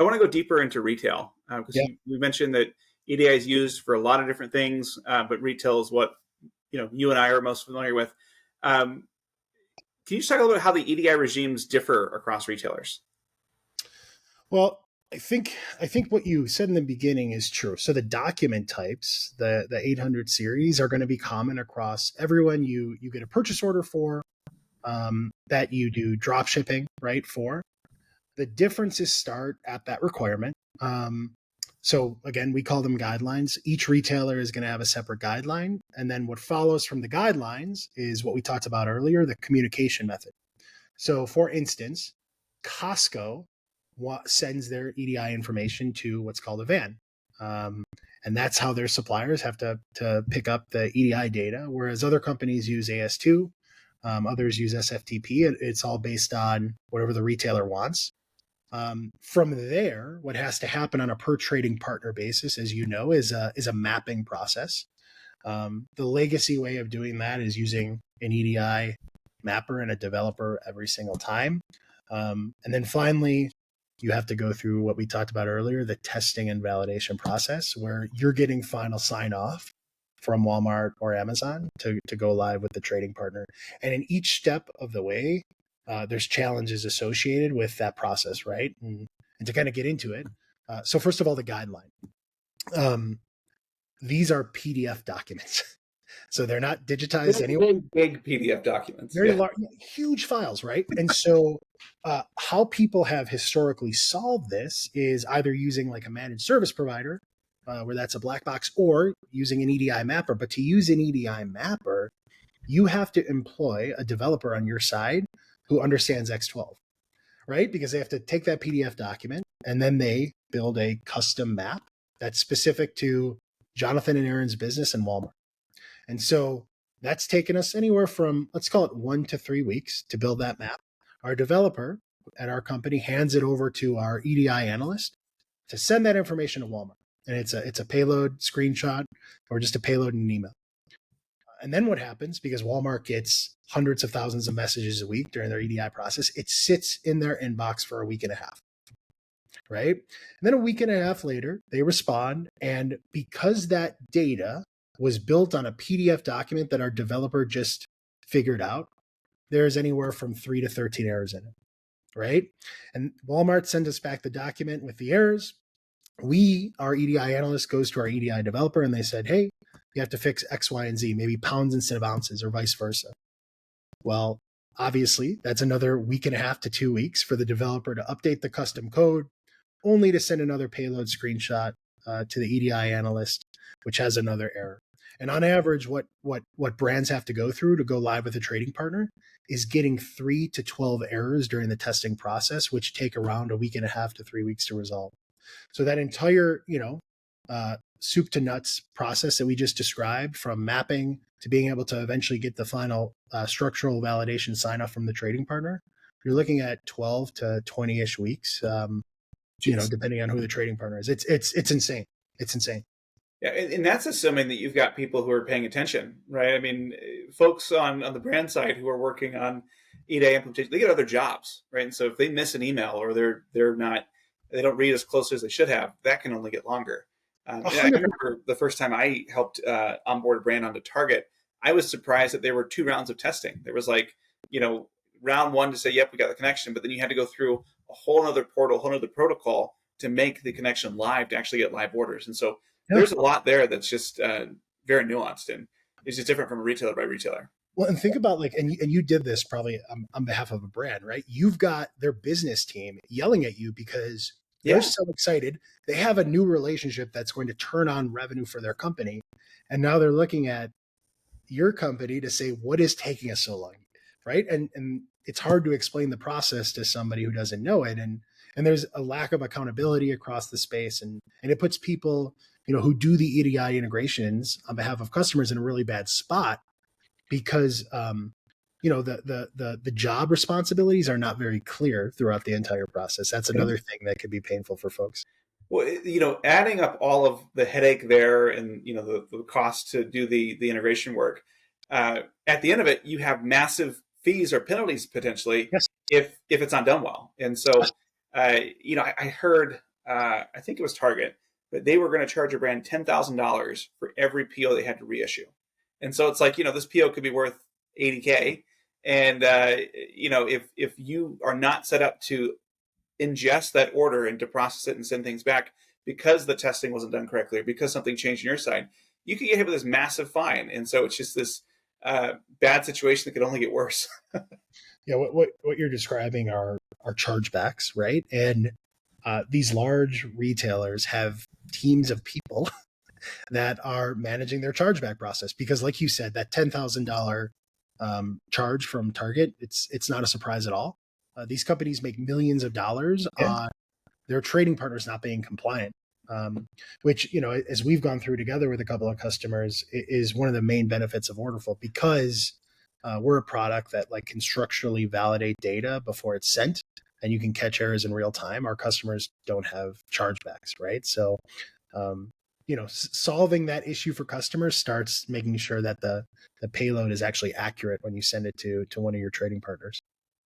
I want to go deeper into retail because Yeah. we mentioned that EDI is used for a lot of different things, but retail is what you and I are most familiar with. Um, can you just talk a little bit how the EDI regimes differ across retailers? Well, I think what you said in the beginning is true. So the document types, the 800 series, are going to be common across everyone you get a purchase order for, that you do drop shipping, right? For the differences start at that requirement. So again, we call them guidelines. Each retailer is going to have a separate guideline, and then what follows from the guidelines is what we talked about earlier, the communication method. So, for instance, Costco sends their EDI information to what's called a van. Um, and that's how their suppliers have to pick up the EDI data, whereas other companies use AS2, others use SFTP. It's all based on whatever the retailer wants. From there, what has to happen on a per trading partner basis, as you know, is a mapping process. The legacy way of doing that is using an EDI mapper and a developer every single time. And then finally, you have to go through what we talked about earlier, the testing and validation process, where you're getting final sign off from Walmart or Amazon to go live with the trading partner. And in each step of the way, there's challenges associated with that process, right? And to kind of get into it, so first of all, the guideline. Um, these are PDF documents. So they're not digitized anyway. Big, big PDF documents. Very large, huge files, right? And so how people have historically solved this is either using like a managed service provider, where that's a black box, or using an EDI mapper. But to use an EDI mapper, you have to employ a developer on your side who understands X12, right? Because they have to take that PDF document and then they build a custom map that's specific to Jonathan and Aaron's business and Walmart. And so that's taken us anywhere from, let's call it 1 to 3 weeks to build that map. Our developer at our company hands it over to our EDI analyst to send that information to Walmart. And it's a payload screenshot or just a payload in an email. And then what happens, because Walmart gets hundreds of thousands of messages a week during their EDI process, it sits in their inbox for a week and a half, right? And then a week and a half later, they respond. And because that data was built on a PDF document that our developer just figured out, there's anywhere from 3 to 13 errors in it, right? And Walmart sends us back the document with the errors. Our EDI analyst goes to our EDI developer and they said, hey, you have to fix X, Y, and Z, maybe pounds instead of ounces or vice versa. Well, obviously, that's another week and a half to 2 weeks for the developer to update the custom code, only to send another payload screenshot to the EDI analyst, which has another error. And on average, what brands have to go through to go live with a trading partner is getting 3 to 12 errors during the testing process, which take around a week and a half to 3 weeks to resolve. So that entire, soup to nuts process that we just described, from mapping to being able to eventually get the final structural validation sign off from the trading partner, you're looking at 12 to 20-ish weeks, depending on who the trading partner is. It's insane. It's insane. Yeah, and that's assuming that you've got people who are paying attention, right? I mean, folks on the brand side who are working on EDI implementation, they get other jobs, right? And so if they miss an email or they don't read as closely as they should have, that can only get longer. I remember the first time I helped onboard a brand onto Target, I was surprised that there were 2 rounds of testing. There was round 1 to say, yep, we got the connection, but then you had to go through a whole other portal, a whole other protocol to make the connection live to actually get live orders. And so there's a lot there that's just very nuanced, and it's just different from a retailer by retailer. Well, and think about and you did this probably on behalf of a brand, right? You've got their business team yelling at you because they're so excited. They have a new relationship that's going to turn on revenue for their company. And now they're looking at your company to say, what is taking us so long, right? And it's hard to explain the process to somebody who doesn't know it. And there's a lack of accountability across the space. And it puts people, who do the EDI integrations on behalf of customers in a really bad spot because, the job responsibilities are not very clear throughout the entire process. That's another thing that could be painful for folks. Well, adding up all of the headache there and, the cost to do the integration work, at the end of it, you have massive fees or penalties potentially if it's not done well. And so, I heard I think it was Target, but they were going to charge a brand $10,000 for every PO they had to reissue. And so it's like, this PO could be worth 80K. And, if you are not set up to ingest that order and to process it and send things back because the testing wasn't done correctly or because something changed on your side, you could get hit with this massive fine. And so it's just this bad situation that could only get worse. Yeah, what you're describing are chargebacks, right? And these large retailers have teams of people that are managing their chargeback process because, like you said, that $10,000 charge from Target, it's not a surprise at all. These companies make millions of dollars Yeah. on their trading partners not being compliant, which, as we've gone through together with a couple of customers, is one of the main benefits of Orderful because we're a product that like can structurally validate data before it's sent, and you can catch errors in real time. Our customers don't have chargebacks, right? So, solving that issue for customers starts making sure that the payload is actually accurate when you send it to one of your trading partners.